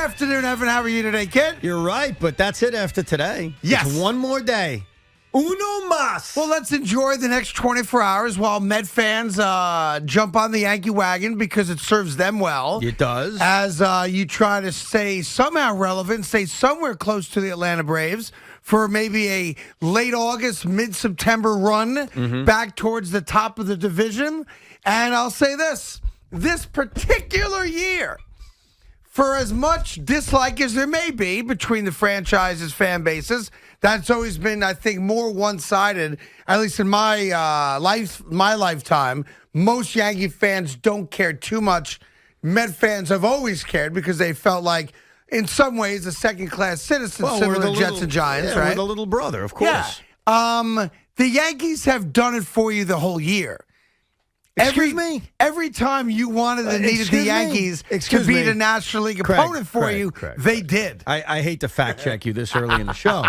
afternoon, Evan. How are you today, kid? You're right, but that's it after today. Yes. It's one more day. Uno más. Well, let's enjoy the next 24 hours while Met fans jump on the Yankee wagon because it serves them well. It does. As you try to stay somehow relevant, stay somewhere close to the Atlanta Braves for maybe a late August, mid-September run back towards the top of the division. And I'll say this particular year, for as much dislike as there may be between the franchise's fan bases, that's always been, I think, more one-sided, at least in my lifetime. Most Yankee fans don't care too much. Met fans have always cared because they felt like, in some ways, a second-class citizen, similar to Jets and Giants, right? We're the little brother, of course. Yeah. The Yankees have done it for you the whole year. Excuse me? Every time you wanted and needed the Yankees to beat a National League opponent for you, they did. I hate to fact check you this early in the show,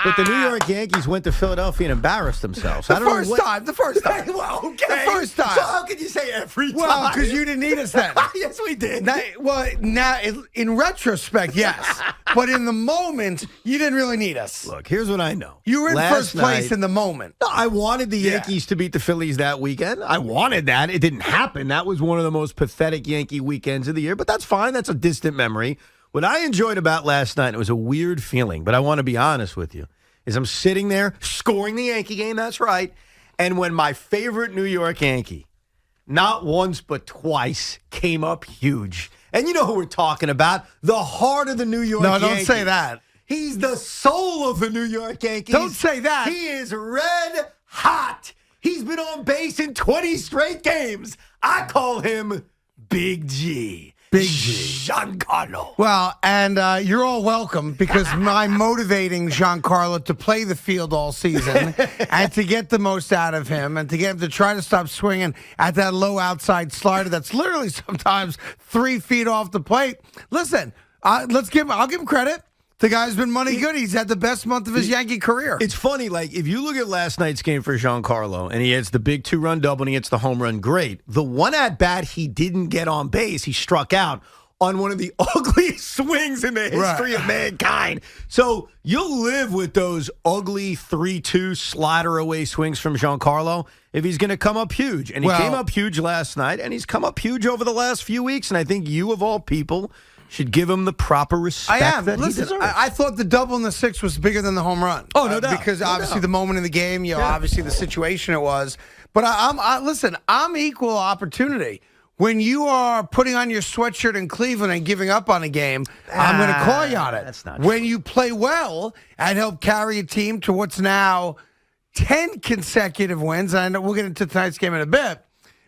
but the New York Yankees went to Philadelphia and embarrassed themselves. The first time. Well, okay. The first time. So how could you say every time? Well, because you didn't need us then. Yes, we did. Now, in retrospect, yes. But in the moment, you didn't really need us. Look, here's what I know. You were in first place in the moment. No, I wanted the Yankees to beat the Phillies that weekend. I wanted that. It didn't happen. That was one of the most pathetic Yankee weekends of the year, but that's fine. That's a distant memory. What I enjoyed about last night, it was a weird feeling, but I want to be honest with you, is I'm sitting there scoring the Yankee game, that's right, and when my favorite New York Yankee, not once but twice, came up huge. And you know who we're talking about, the heart of the New York Yankees. No, don't say that. He's the soul of the New York Yankees. Don't say that. He is red hot. He's been on base in 20 straight games. I call him Big G. Big G. Giancarlo. Well, and you're all welcome because I'm motivating Giancarlo to play the field all season and to get the most out of him and to get him to try to stop swinging at that low outside slider that's literally sometimes 3 feet off the plate. Listen, I'll give him credit. The guy's been money good. He's had the best month of his Yankee career. It's funny, like, if you look at last night's game for Giancarlo, and he hits the big 2-run double and he hits the home run, great. The one at-bat he didn't get on base, he struck out on one of the ugliest swings in the history of mankind. So you'll live with those ugly 3-2 slider-away swings from Giancarlo if he's going to come up huge. And he came up huge last night, and he's come up huge over the last few weeks, and I think you, of all people, should give him the proper respect that he deserves. I thought the double and the six was bigger than the home run. Oh, no doubt. Because obviously the moment in the game, obviously the situation it was. But listen, I'm equal opportunity. When you are putting on your sweatshirt in Cleveland and giving up on a game, I'm going to call you on it. That's not when true. you play well and help carry a team to what's now 10 consecutive wins, and I know we'll get into tonight's game in a bit,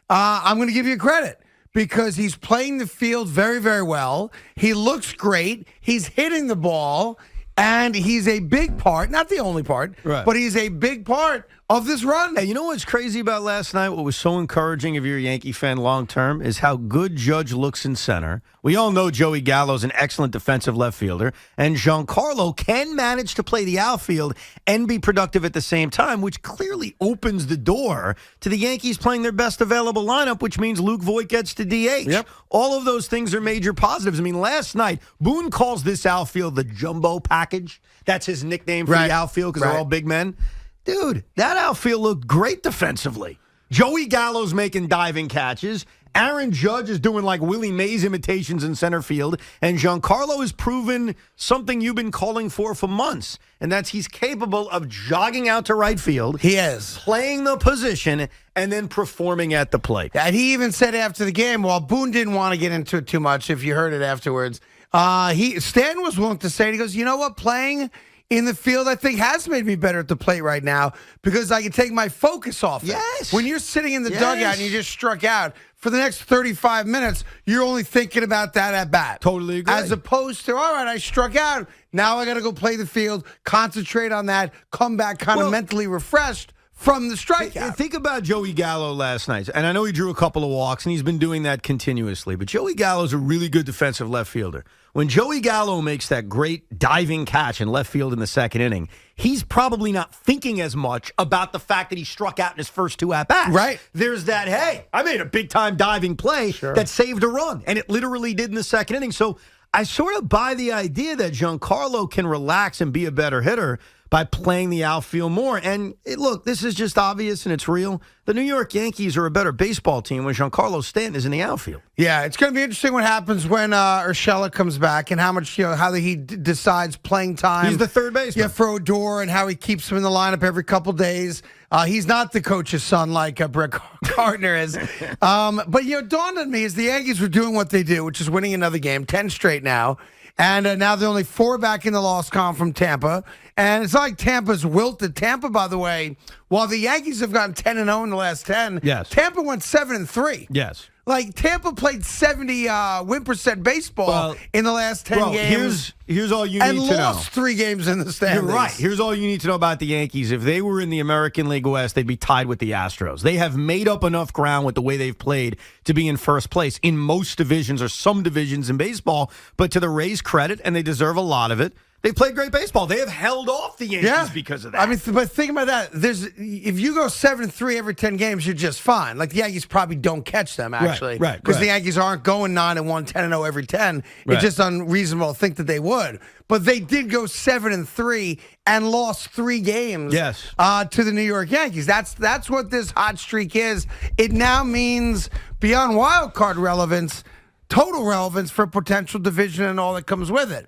I'm going to give you credit. Because he's playing the field very, very well. He looks great. He's hitting the ball. And he's a big part, not the only part, but he's a big part of this run. Hey, you know what's crazy about last night? What was so encouraging if you're a Yankee fan long-term is how good Judge looks in center. We all know Joey Gallo's an excellent defensive left fielder, and Giancarlo can manage to play the outfield and be productive at the same time, which clearly opens the door to the Yankees playing their best available lineup, which means Luke Voit gets to DH. Yep. All of those things are major positives. I mean, last night, Boone calls this outfield the jumbo package. That's his nickname for the outfield because they're all big men. Dude, that outfield looked great defensively. Joey Gallo's making diving catches. Aaron Judge is doing like Willie Mays imitations in center field. And Giancarlo has proven something you've been calling for months. And that's he's capable of jogging out to right field. He is. Playing the position and then performing at the plate. And he even said after the game, while Boone didn't want to get into it too much, if you heard it afterwards, Stanton was willing to say it. He goes, you know what, playing in the field, I think, has made me better at the plate right now because I can take my focus off it. Yes. When you're sitting in the dugout and you just struck out, for the next 35 minutes, you're only thinking about that at bat. Totally agree. As opposed to, all right, I struck out. Now I got to go play the field, concentrate on that, come back kind of mentally refreshed from the strikeout. Think about Joey Gallo last night. And I know he drew a couple of walks, and he's been doing that continuously. But Joey Gallo's a really good defensive left fielder. When Joey Gallo makes that great diving catch in left field in the second inning, he's probably not thinking as much about the fact that he struck out in his first 2 at-bats. Right. There's that, hey, I made a big-time diving play that saved a run. And it literally did in the second inning. So I sort of buy the idea that Giancarlo can relax and be a better hitter by playing the outfield more. And look, this is just obvious and it's real. The New York Yankees are a better baseball team when Giancarlo Stanton is in the outfield. Yeah, it's going to be interesting what happens when Urshela comes back and how much, how he decides playing time. He's the third baseman. Yeah, for Odor and how he keeps him in the lineup every couple days. He's not the coach's son like Brett Carton is. But, it dawned on me as the Yankees were doing what they do, which is winning another game, 10 straight now. And now they're only 4 back in the loss column from Tampa. And it's like Tampa's wilted. Tampa, by the way, while the Yankees have gotten 10-0 in the last 10, yes, Tampa went 7-3. Yes. Like, Tampa played 70 win percent baseball in the last 10 games. Here's all you need to know. And lost 3 games in the standings. You're right. Here's all you need to know about the Yankees. If they were in the American League West, they'd be tied with the Astros. They have made up enough ground with the way they've played to be in first place in most divisions or some divisions in baseball. But to the Rays' credit, and they deserve a lot of it, they played great baseball. They have held off the Yankees because of that. I mean, but think about that. If you go 7-3 every 10 games, you're just fine. Like, the Yankees probably don't catch them, actually. Right. Because the Yankees aren't going 9-1, 10-0 every 10. It's just unreasonable to think that they would. But they did go 7-3 and lost 3 games to the New York Yankees. That's what this hot streak is. It now means, beyond wild card relevance, total relevance for potential division and all that comes with it.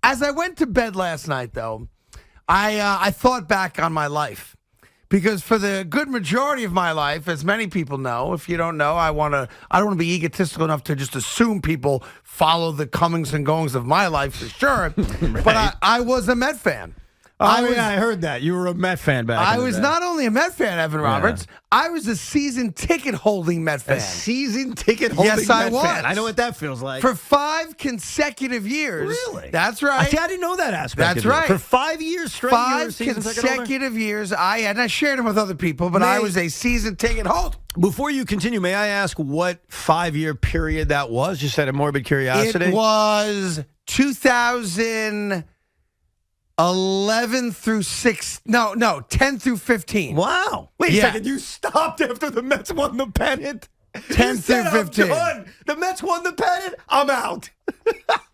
As I went to bed last night, though, I thought back on my life. Because for the good majority of my life, as many people know, if you don't know, I don't want to be egotistical enough to just assume people follow the comings and goings of my life for sure. But I was a Met fan. I heard that. You were a Met fan back I in the was day. not only a Met fan, Evan Roberts, I was a season ticket holding Met fan. A season ticket holding Yes, I Met was. fan. I know what that feels like. For 5 consecutive years. Really? That's right. I didn't know that aspect. That's of it. right. For 5 years straight. 5 consecutive years. I shared them with other people, but I was a season ticket holder. Before you continue, may I ask what 5-year period that was? Just out of morbid curiosity. It was 2011 through 10 through 15. Wow. Wait a second. You stopped after the Mets won the pennant? 10 through 15. The Mets won the pennant? I'm out.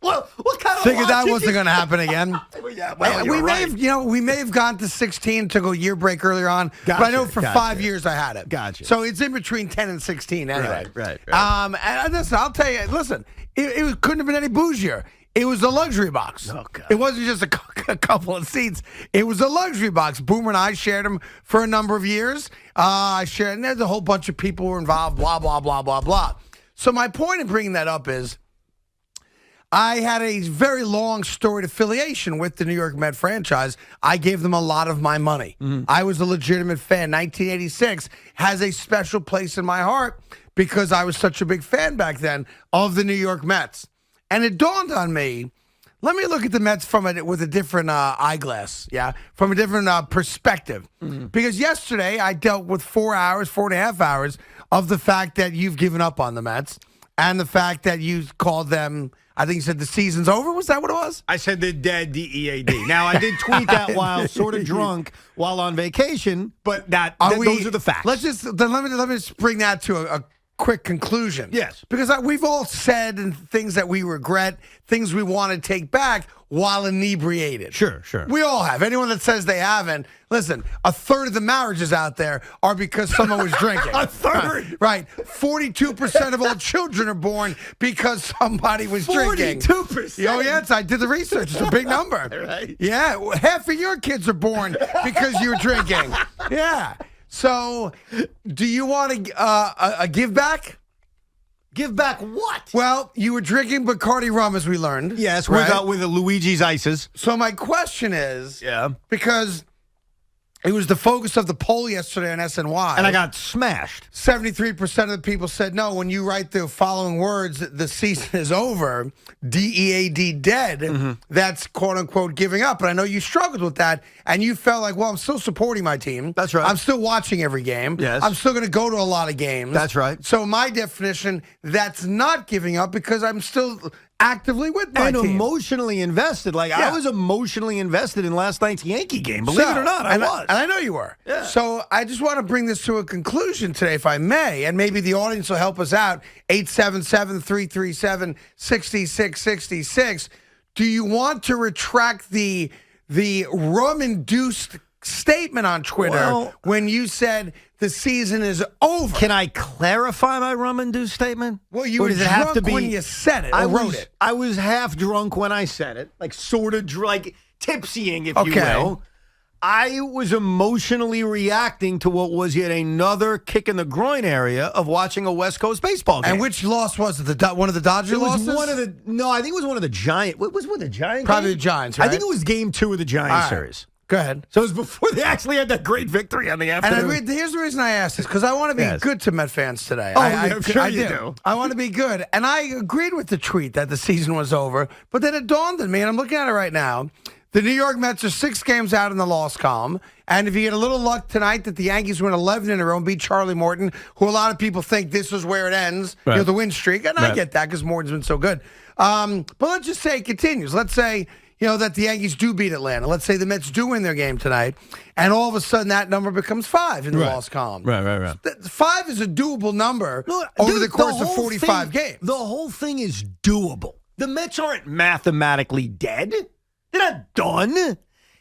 Well, what kind of Figured that wasn't going to happen again. We may have gone to 16, took a year break earlier on, but I know for 5 years I had it. Gotcha. So it's in between 10 and 16 anyway. Right. And listen, I'll tell you, it couldn't have been any bougier. It was a luxury box. Oh, God. It wasn't just a couple of seats. It was a luxury box. Boomer and I shared them for a number of years. And there's a whole bunch of people who were involved, blah, blah, blah, blah, blah. So my point in bringing that up is I had a very long storied affiliation with the New York Met franchise. I gave them a lot of my money. I was a legitimate fan. 1986 has a special place in my heart because I was such a big fan back then of the New York Mets. And it dawned on me, let me look at the Mets with a different eyeglass, from a different perspective. Because yesterday I dealt with 4.5 hours of the fact that you've given up on the Mets and the fact that you called them, I think you said the season's over. Was that what it was? I said they're dead, DEAD. Now, I did tweet that while sort of drunk while on vacation, but those are the facts. Let me just bring that to a quick conclusion. Yes. Because we've all said things that we regret, things we want to take back while inebriated. Sure. We all have. Anyone that says they haven't, listen, a third of the marriages out there are because someone was drinking. A third? Right. 42% of all children are born because somebody was drinking. 42%? Oh, yes. I did the research. It's a big number. Right. Yeah. Half of your kids are born because you were drinking. Yeah. So, do you want a give back? Give back what? Well, you were drinking Bacardi rum, as we learned. Yes, right? with a Luigi's Ices. So my question is, because it was the focus of the poll yesterday on SNY. And I got smashed. 73% of the people said no. When you write the following words, the season is over, D-E-A-D, dead, that's quote-unquote giving up. And I know you struggled with that, and you felt like, well, I'm still supporting my team. That's right. I'm still watching every game. Yes. I'm still going to go to a lot of games. That's right. So my definition, that's not giving up because I'm still actively with my and team. emotionally invested. Like, Yeah. I was emotionally invested in last night's Yankee game. Believe it or not, I was. And I know you were. Yeah. So I just want to bring this to a conclusion today, if I may, and maybe the audience will help us out. 877-337-6666. Do you want to retract the rum-induced statement on Twitter when you said the season is over? Can I clarify my rum-induced statement? Well, you Or were does it have drunk to be, when you said it or wrote it. I was half drunk when I said it, like sort of like tipsying, if you Okay. will. I was emotionally reacting to what was yet another kick in the groin area of watching a West Coast baseball game. And which loss was it? One of the Dodger It was losses? no, I think it was one of the Giants. What was the Giants? Probably game? the Giants, I right? think it was game 2 of the Giants All right. series. Go ahead. So it was before they actually had that great victory on the afternoon. And here's the reason I asked this, because I want to be Yes. good to Met fans today. Oh, I'm sure you do. I want to be good. And I agreed with the tweet that the season was over, but then it dawned on me, and I'm looking at it right now. The New York Mets are 6 games out in the loss column. And if you get a little luck tonight that the Yankees win 11 in a row and beat Charlie Morton, who a lot of people think this is where it ends, Right. the win streak. And I get that because Morton's been so good. But let's just say it continues. Let's say, that the Yankees do beat Atlanta. Let's say the Mets do win their game tonight. And all of a sudden that number becomes 5 in the loss column. Right. 5 is a doable number over the course of 45 games. The whole thing is doable. The Mets aren't mathematically dead. They're not done.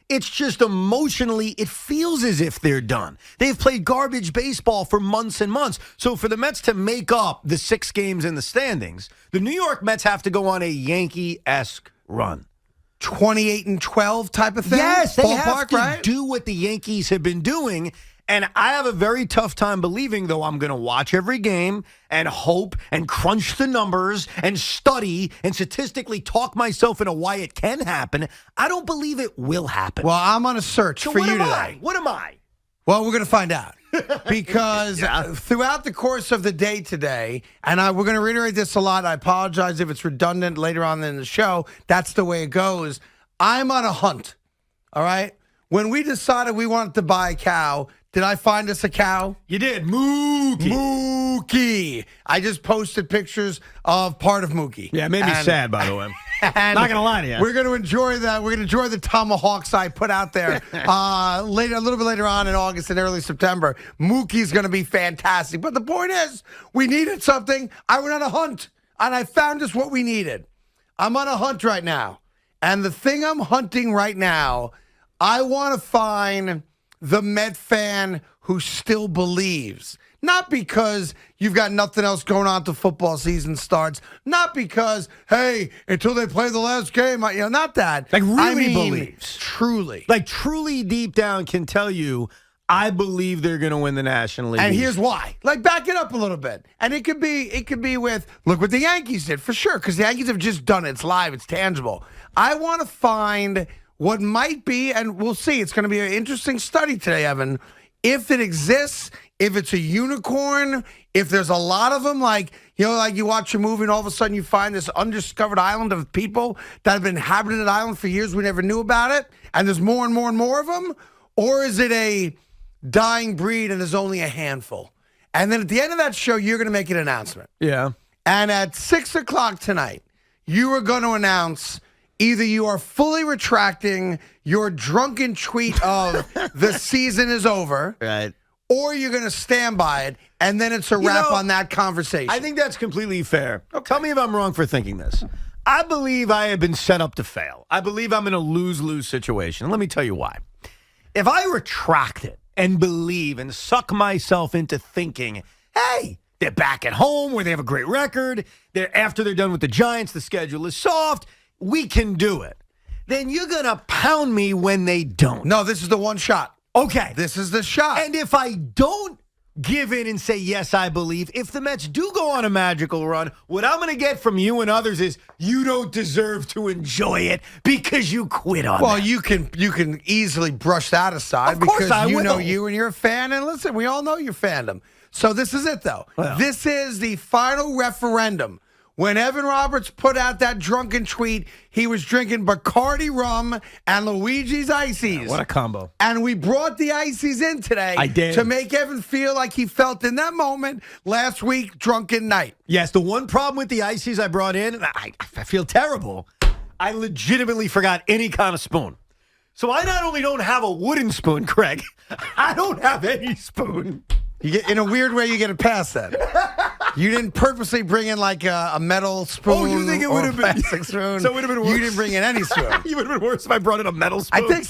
It's just emotionally, it feels as if they're done. They've played garbage baseball for months and months. So for the Mets to make up the 6 games in the standings, the New York Mets have to go on a Yankee-esque run. 28-12 type of thing? Yes, they Ballpark, have to right? do what the Yankees have been doing. And I have a very tough time believing, though, I'm going to watch every game and hope and crunch the numbers and study and statistically talk myself into why it can happen. I don't believe it will happen. Well, I'm on a search so for what you am today. I? What am I? Well, we're going to find out. Because throughout the course of the day today, and we're going to reiterate this a lot. I apologize if it's redundant later on in the show. That's the way it goes. I'm on a hunt, all right? When we decided we wanted to buy a cow, did I find us a cow? You did. Mookie. Mookie. I just posted pictures of part of Mookie. Yeah, it made me sad, by the way. And Not going to lie to you. We're going to enjoy that. We're going to enjoy the tomahawks I put out there a little bit later on in August and early September. Mookie's going to be fantastic. But the point is, we needed something. I went on a hunt, and I found us what we needed. I'm on a hunt right now. And the thing I'm hunting right now, I want to find the Met fan who still believes. Not because you've got nothing else going on till football season starts. Not because, hey, until they play the last game, not that. Like really I mean, believes. Truly. Like truly deep down can tell you, I believe they're going to win the National League. And East. here's why. Like, back it up a little bit. And it could be with, look what the Yankees did, for sure, because the Yankees have just done it. It's live. It's tangible. I want to find what might be, and we'll see. It's going to be an interesting study today, Evan. If it exists, if it's a unicorn, if there's a lot of them, like you watch a movie and all of a sudden you find this undiscovered island of people that have been inhabiting an island for years, we never knew about it, and there's more and more and more of them, or is it a dying breed and there's only a handful? And then at the end of that show, you're going to make an announcement. Yeah. And at 6 o'clock tonight, you are going to announce either you are fully retracting your drunken tweet of the season is over, Right. or you're going to stand by it, and then it's a wrap on that conversation. I think that's completely fair. Tell me if I'm wrong for thinking this. I believe I have been set up to fail. I believe I'm in a lose-lose situation. Let me tell you why. If I retract it and believe and suck myself into thinking, hey, they're back at home where they have a great record. After they're done with the Giants, the schedule is soft. We can do it. Then you're going to pound me when they don't. No, this is the one shot. Okay. This is the shot. And if I don't give in and say, yes, I believe, if the Mets do go on a magical run, what I'm going to get from you and others is you don't deserve to enjoy it because you quit on Well, that. you can easily brush that aside Of course because I you know will. you and you're a fan. And listen, we all know your fandom. So this is it, though. Well. This is the final referendum. when Evan Roberts put out that drunken tweet, he was drinking Bacardi rum and Luigi's Ices. What a combo. And we brought the Ices in today to make Evan feel like he felt in that moment last week, drunken night. Yes, the one problem with the Ices I brought in, I feel terrible. I legitimately forgot any kind of spoon. So I not only don't have a wooden spoon, Craig, I don't have any spoon. You get, in a weird way, you get a pass then. You didn't purposely bring in like a metal spoon. Oh, you think it would have been plastic spoon? So it would have been worse. You didn't bring in any spoon. You would have been worse if I brought in a metal spoon. I think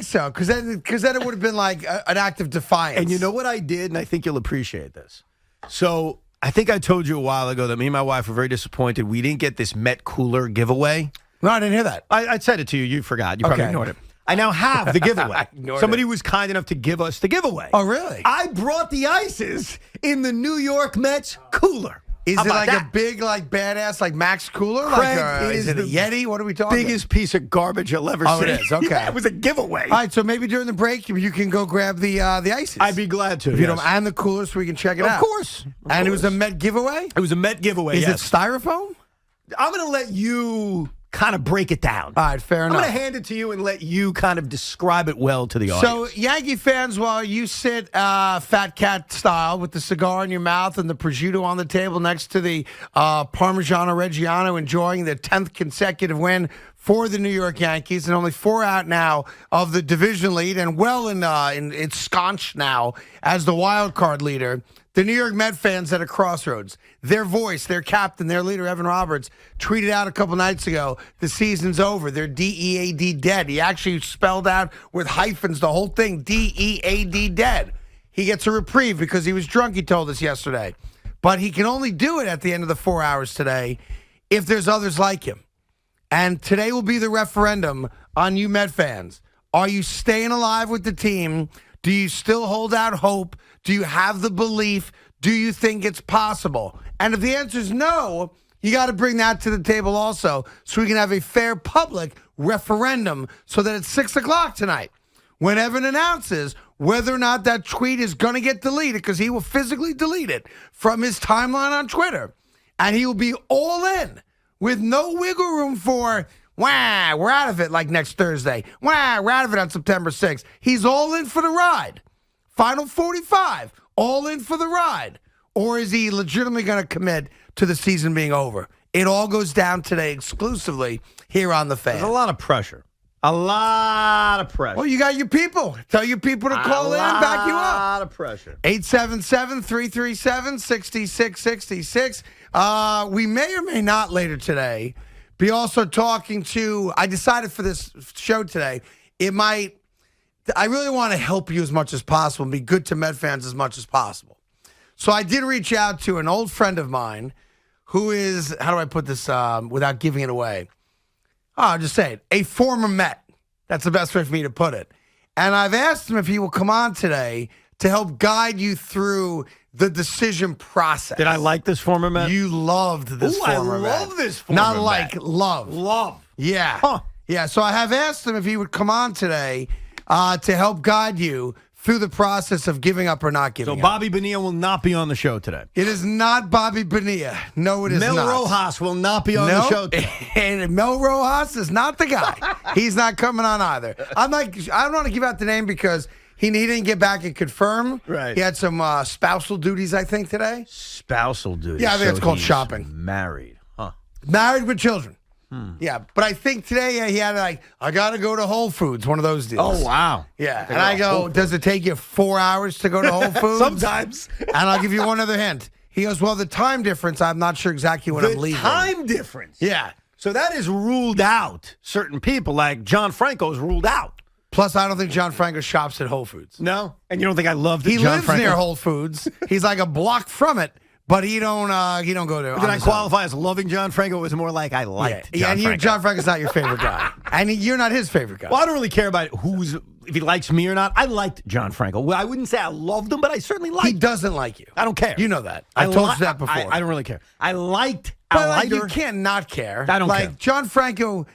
so. Because then it would have been like an act of defiance. And you know what I did, and I think you'll appreciate this. So I think I told you a while ago that me and my wife were very disappointed we didn't get this Met cooler giveaway. No, I didn't hear that. I said it to you. You forgot. You probably ignored it. I now have the giveaway. Somebody was kind enough to give us the giveaway. Oh, really? I brought the Ices in the New York Mets cooler. Is it like a big, like badass, like Max cooler? Craig, like is it a Yeti? What are we talking? Biggest piece of garbage you'll ever see. Oh, it is. Okay, Yeah, it was a giveaway. All right, so maybe during the break you can go grab the Ices. I'd be glad to. If you don't, and the cooler so we can check it out. Of course. And it was a Met giveaway. It was a Met giveaway. Is yes. it styrofoam? I'm going to let you kind of break it down. All right, fair enough. I'm going to hand it to you and let you kind of describe it well to the audience. So, Yankee fans, while you sit fat cat style with the cigar in your mouth and the prosciutto on the table next to the Parmigiano Reggiano, enjoying the 10th consecutive win for the New York Yankees, and only 4 out now of the division lead, and well in ensconced now as the wild card leader. The New York Met fans at a crossroads. Their voice, their captain, their leader, Evan Roberts, tweeted out a couple nights ago, the season's over. They're D-E-A-D dead. He actually spelled out with hyphens the whole thing, D-E-A-D dead. He gets a reprieve because he was drunk, he told us yesterday. But he can only do it at the end of the 4 hours today if there's others like him. And today will be the referendum on you Met fans. Are you staying alive with the team? Do you still hold out hope? Do you have the belief? Do you think it's possible? And if the answer is no, you got to bring that to the table also so we can have a fair public referendum so that it's 6 o'clock tonight when Evan announces whether or not that tweet is going to get deleted, because he will physically delete it from his timeline on Twitter. And he will be all in with no wiggle room for, wah, we're out of it like next Thursday. Wah, we're out of it on September 6th. He's all in for the ride. Final 45, all in for the ride. Or is he legitimately going to commit to the season being over? It all goes down today exclusively here on The Fan. There's a lot of pressure. A lot of pressure. Well, you got your people. Tell your people to call in and back you up. A lot of pressure. 877-337-6666. We may or may not later today be also talking to, I decided for this show today, I really want to help you as much as possible and be good to Met fans as much as possible. So I did reach out to an old friend of mine who is, how do I put this without giving it away? I'll just say it, a former Met. That's the best way for me to put it. And I've asked him if he will come on today to help guide you through the decision process. Did I like this former Met? You loved this former Met. I love this former Not Met. like, love. Love. Yeah. Huh. Yeah, so I have asked him if he would come on today to help guide you through the process of giving up or not giving up. So Bobby Bonilla will not be on the show today. It is not Bobby Bonilla. No, it is Mel not. Rojas will not be on the show today. And Mel Rojas is not the guy. He's not coming on either. I don't want to give out the name because he didn't get back and confirm. Right. He had some spousal duties, I think, today. Spousal duties. Yeah, I think it's called he's shopping. Married. Huh. Married with children. Yeah, but I think today he had I got to go to Whole Foods, one of those deals. Oh, wow. Yeah, and I go, does it take you 4 hours to go to Whole Foods? Sometimes. And I'll give you one other hint. He goes, well, the time difference, I'm not sure exactly when I'm leaving. The time difference. Yeah. So that is ruled out certain people, like John Franco is ruled out. Plus, I don't think John Franco shops at Whole Foods. No? And you don't think I loved He John lives Franco? near Whole Foods. He's like a block from it, but he don't go there. Did I qualify as loving John Franco? It was more like I liked John and Franco. John Franco's not your favorite guy. And you're not his favorite guy. Well, I don't really care about if he likes me or not. I liked John Franco. Well, I wouldn't say I loved him, but I certainly liked him. He doesn't like you. I don't care. You know that. I told you that before. I don't really care. I liked But you can't not care. I don't care. John Franco,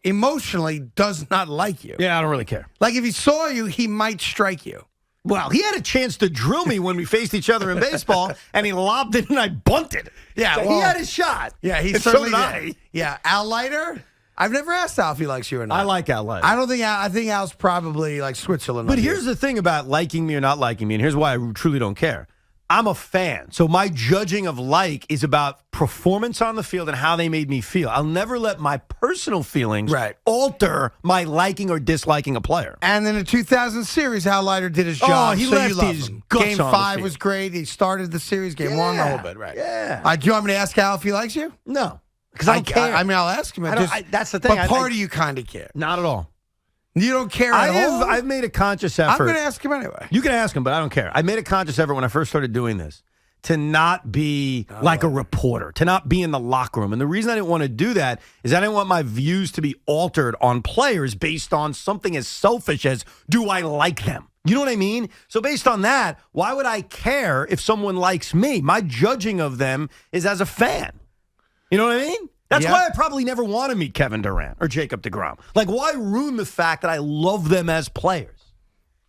emotionally does not like you. Yeah, I don't really care. Like, if he saw you, he might strike you. Well, he had a chance to drill me when we faced each other in baseball, and he lobbed it and I bunted. Yeah, So well, he had his shot. Yeah, he And certainly so did did. I. Yeah, Al Leiter. I've never asked Al if he likes you or not. I like Al Leiter. I don't think Al. I think Al's probably like Switzerland. But on here's you. the thing about liking me or not liking me, and here's why I truly don't care. I'm a fan. So my judging of like is about performance on the field and how they made me feel. I'll never let my personal feelings alter my liking or disliking a player. And in the 2000 series, Al Leiter did his job. He so left you love his him. guts Game on the 5 field. was great. He started the series. Game 1, the whole bit, right? Yeah. Do you want me to ask Al if he likes you? No. Because I don't care. I mean, I'll ask him. That's the thing. But part of you kind of care. Not at all. You don't care at all? I've made a conscious effort. I'm going to ask him anyway. You can ask him, but I don't care. I made a conscious effort when I first started doing this to not be like a reporter, to not be in the locker room. And the reason I didn't want to do that is I didn't want my views to be altered on players based on something as selfish as, do I like them? You know what I mean? So based on that, why would I care if someone likes me? My judging of them is as a fan. You know what I mean? That's why I probably never want to meet Kevin Durant or Jacob deGrom. Like, why ruin the fact that I love them as players?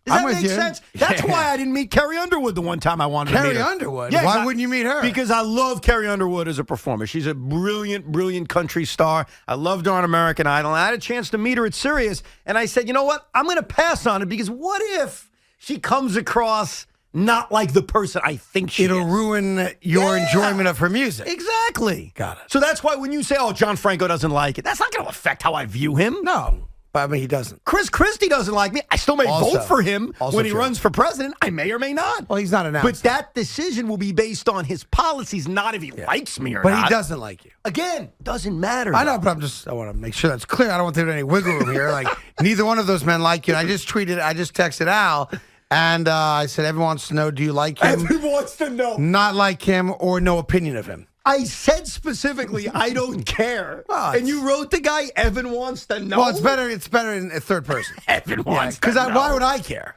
Does that make sense? That's why I didn't meet Carrie Underwood the one time I wanted to meet her. Carrie Underwood? Yeah, Why wouldn't you meet her? Because I love Carrie Underwood as a performer. She's a brilliant, brilliant country star. I loved her on American Idol. And I had a chance to meet her at Sirius, and I said, you know what? I'm going to pass on it because what if she comes across not like the person I think she It'll is? ruin your enjoyment of her music. Exactly. Got it. So that's why when you say, oh, John Franco doesn't like it, that's not going to affect how I view him. No, but I mean, he doesn't. Chris Christie doesn't like me. I still may Also- vote for him also when he true. runs for president. I may or may not. Well, he's not announced. But that decision will be based on his policies, not if he likes me or But not. he doesn't like you. Again, doesn't matter. I know, though. but I want to make sure that's clear. I don't want there to be any wiggle room here. Like, neither one of those men like you. And I just texted Al, and I said, everyone wants to know, do you like him? Everyone wants to know. Not like him or no opinion of him. I said specifically, I don't care. Well, and you wrote the guy, Evan wants to know. Well, it's better in a third person. Evan wants to Because know. why would I care?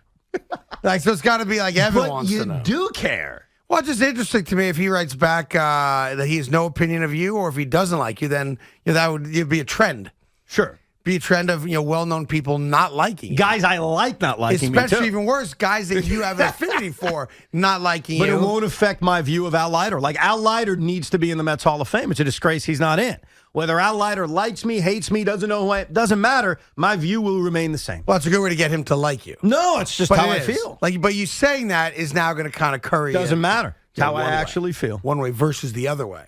Like, so it's got to be like Evan But wants you to know. do care. Well, it's just interesting to me if he writes back that he has no opinion of you, or if he doesn't like you, then that would be a trend. Sure. Be a trend of well-known people not liking you. Guys I like not liking me, Especially too. even worse, guys that you have an affinity for not liking But you. it won't affect my view of Al Leiter. Like, Al Leiter needs to be in the Mets Hall of Fame. It's a disgrace he's not in. Whether Al Leiter likes me, hates me, doesn't know who I am, doesn't matter. My view will remain the same. Well, it's a good way to get him to like you. No, it's just But how it I is. feel. But you saying that is now going to kind of curry. Doesn't matter. It's how I one way. actually feel. One way versus the other way.